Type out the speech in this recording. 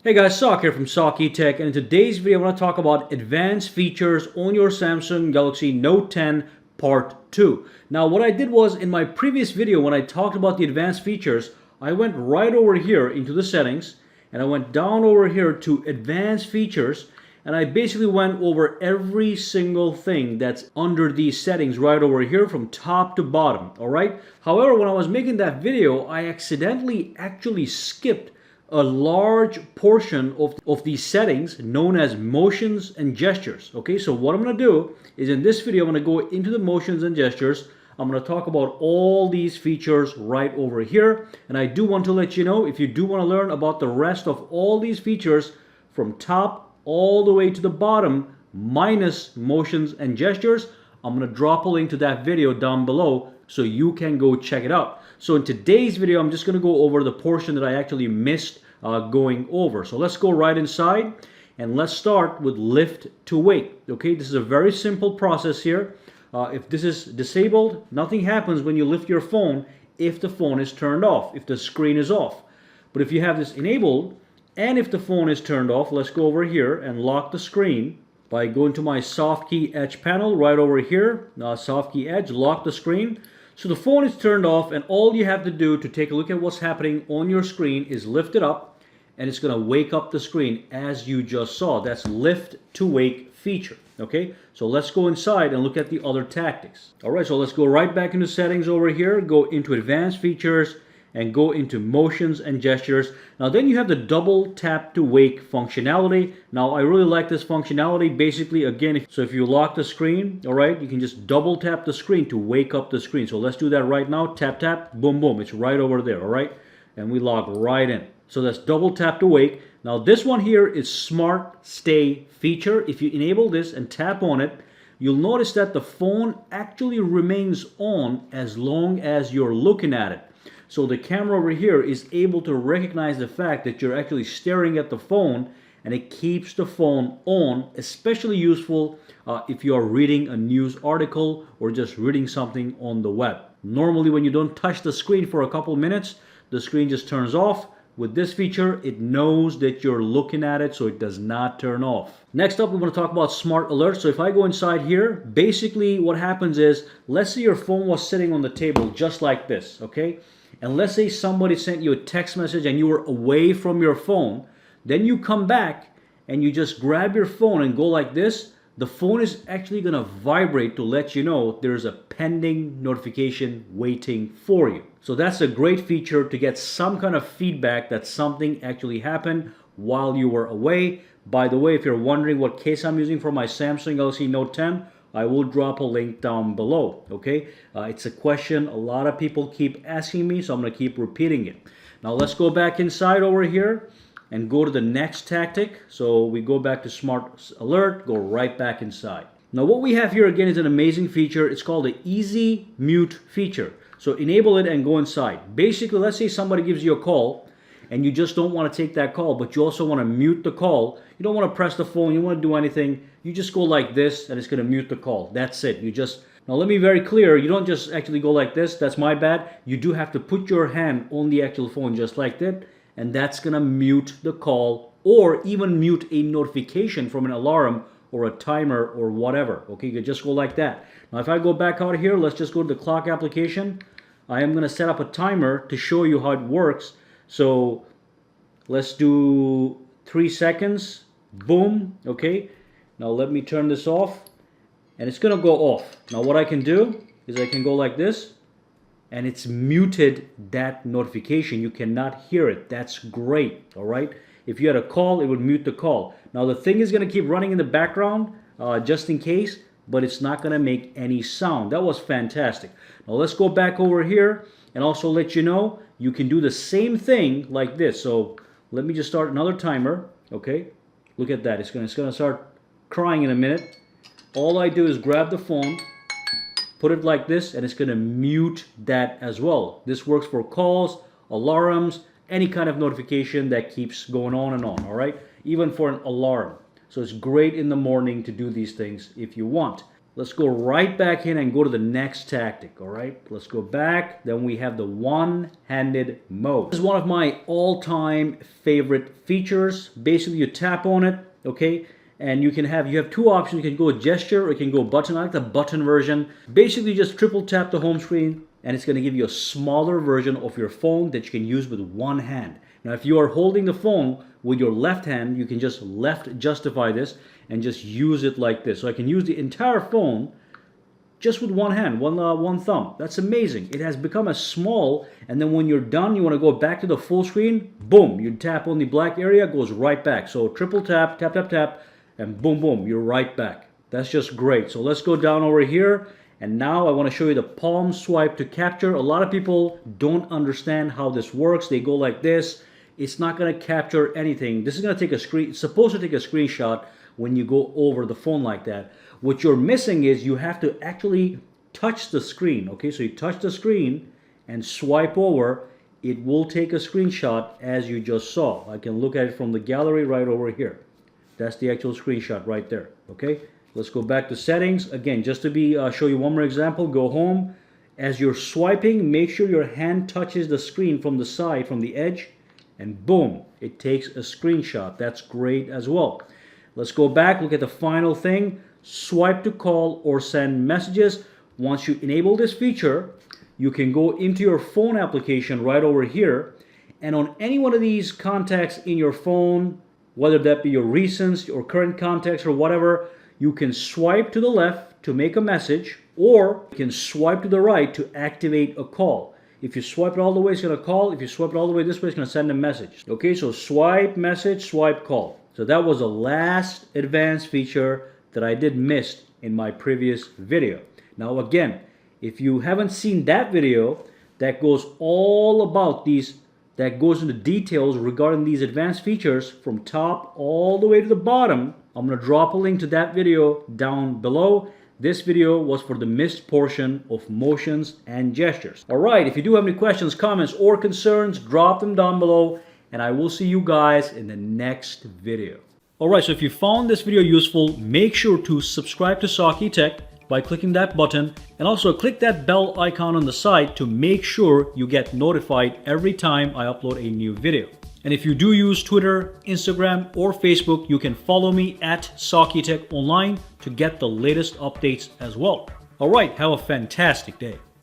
Hey guys, Sak here from SAKITECH, and in today's video I want to talk about advanced features on your Samsung Galaxy Note 10 Part 2. Now what I did was, in my previous video when I talked about the advanced features, I went right over here into the settings, and I went down over here to advanced features, and I basically went over every single thing that's under these settings right over here from top to bottom, alright? However, when I was making that video, I accidentally actually skipped a large portion of these settings known as motions and gestures. Okay, so what I'm going to do is in this video, I'm going to go into the motions and gestures. I'm going to talk about all these features right over here. And I do want to let you know, if you do want to learn about the rest of all these features from top all the way to the bottom, minus motions and gestures, I'm going to drop a link to that video down below so you can go check it out. So in today's video, I'm just going to go over the portion that I actually missed going over. So let's go right inside and let's start with lift to wake. Okay, this is a very simple process here. If this is disabled, nothing happens when you lift your phone if the phone is turned off, if the screen is off. But if you have this enabled and if the phone is turned off, let's go over here and lock the screen by going to my soft key edge panel right over here. Soft key edge, lock the screen. So the phone is turned off, and all you have to do to take a look at what's happening on your screen is lift it up, and it's going to wake up the screen as you just saw. That's lift to wake feature. Okay, so let's go inside and look at the other tactics. All right, so let's go right back into settings over here, go into advanced features, and go into motions and gestures. Now then you have the double tap to wake functionality. Now I really like this functionality. Basically, again, so if you lock the screen, all right, you can just double tap the screen to wake up the screen. So let's do that right now. Tap, tap, boom, boom. It's right over there, all right? And we log right in. So that's double tap to wake. Now this one here is smart stay feature. If you enable this and tap on it, you'll notice that the phone actually remains on as long as you're looking at it. So the camera over here is able to recognize the fact that you're actually staring at the phone, and it keeps the phone on, especially useful if you are reading a news article or just reading something on the web. Normally when you don't touch the screen for a couple minutes, the screen just turns off. With this feature, it knows that you're looking at it, so it does not turn off. Next up, we want to talk about smart alerts. So if I go inside here, basically what happens is, let's say your phone was sitting on the table just like this, okay? And let's say somebody sent you a text message and you were away from your phone. Then you come back and you just grab your phone and go like this. The phone is actually going to vibrate to let you know there's a pending notification waiting for you. So that's a great feature to get some kind of feedback that something actually happened while you were away. By the way, if you're wondering what case I'm using for my Samsung Galaxy Note 10, I will drop a link down below, okay? It's a question a lot of people keep asking me, so I'm going to keep repeating it. Now let's go back inside over here and go to the next tactic. So we go back to Smart Alert, go right back inside. Now what we have here again is an amazing feature. It's called the Easy Mute feature. So enable it and go inside. Basically, let's say somebody gives you a call and you just don't want to take that call, but you also want to mute the call. You don't want to press the phone, you don't want to do anything. You just go like this and it's going to mute the call. That's it. Now let me be very clear, you don't just actually go like this. That's my bad. You do have to put your hand on the actual phone just like that, and that's going to mute the call or even mute a notification from an alarm or a timer or whatever. Okay, you can just go like that. Now if I go back out here, let's just go to the clock application. I am going to set up a timer to show you how it works. So let's do 3 seconds. Boom. Okay. Now let me turn this off, and it's going to go off. Now what I can do is I can go like this, and it's muted that notification. You cannot hear it. That's great. All right. If you had a call, it would mute the call. Now the thing is going to keep running in the background just in case, but it's not going to make any sound. That was fantastic. Now let's go back over here and also let you know you can do the same thing like this. So let me just start another timer. Okay, look at that. It's gonna start crying in a minute. All I do is grab the phone, put it like this, and it's gonna mute that as well. This works for calls, alarms, any kind of notification that keeps going on and on. All right, even for an alarm. So it's great in the morning to do these things if you want. Let's go right back in and go to the next tactic, all right? Let's go back. Then we have the one-handed mode. This is one of my all-time favorite features. Basically, you tap on it, okay? And you have two options. You can go gesture or you can go button. I like the button version. Basically, just triple tap the home screen and it's going to give you a smaller version of your phone that you can use with one hand. Now, if you are holding the phone with your left hand, you can just left justify this and just use it like this. So I can use the entire phone just with one hand, one thumb. That's amazing. It has become as small, and then when you're done, you want to go back to the full screen, boom, you tap on the black area, it goes right back. So triple tap, tap, tap, tap, and boom, boom, you're right back. That's just great. So let's go down over here, and now I want to show you the palm swipe to capture. A lot of people don't understand how this works. They go like this. It's not going to capture anything. This is going to take a screen. It's supposed to take a screenshot when you go over the phone like that. What you're missing is you have to actually touch the screen. Okay, so you touch the screen and swipe over. It will take a screenshot as you just saw. I can look at it from the gallery right over here. That's the actual screenshot right there. Okay, let's go back to settings again. Just to show you one more example. Go home. As you're swiping, make sure your hand touches the screen from the side, from the edge, and boom, it takes a screenshot. That's great as well. Let's go back, look at the final thing. Swipe to call or send messages. Once you enable this feature, you can go into your phone application right over here, and on any one of these contacts in your phone, whether that be your recents or current contacts or whatever, you can swipe to the left to make a message, or you can swipe to the right to activate a call. If you swipe it all the way, it's going to call. If you swipe it all the way this way, it's going to send a message. Okay, so swipe, message, swipe, call. So that was the last advanced feature that I did miss in my previous video. Now again, if you haven't seen that video, that goes all about these, that goes into details regarding these advanced features from top all the way to the bottom, I'm going to drop a link to that video down below. This video was for the missed portion of motions and gestures. Alright, if you do have any questions, comments, or concerns, drop them down below, and I will see you guys in the next video. Alright, so if you found this video useful, make sure to subscribe to SAKITECH by clicking that button, and also click that bell icon on the side to make sure you get notified every time I upload a new video. And if you do use Twitter, Instagram, or Facebook, you can follow me at SAKITECH Online to get the latest updates as well. Alright, have a fantastic day.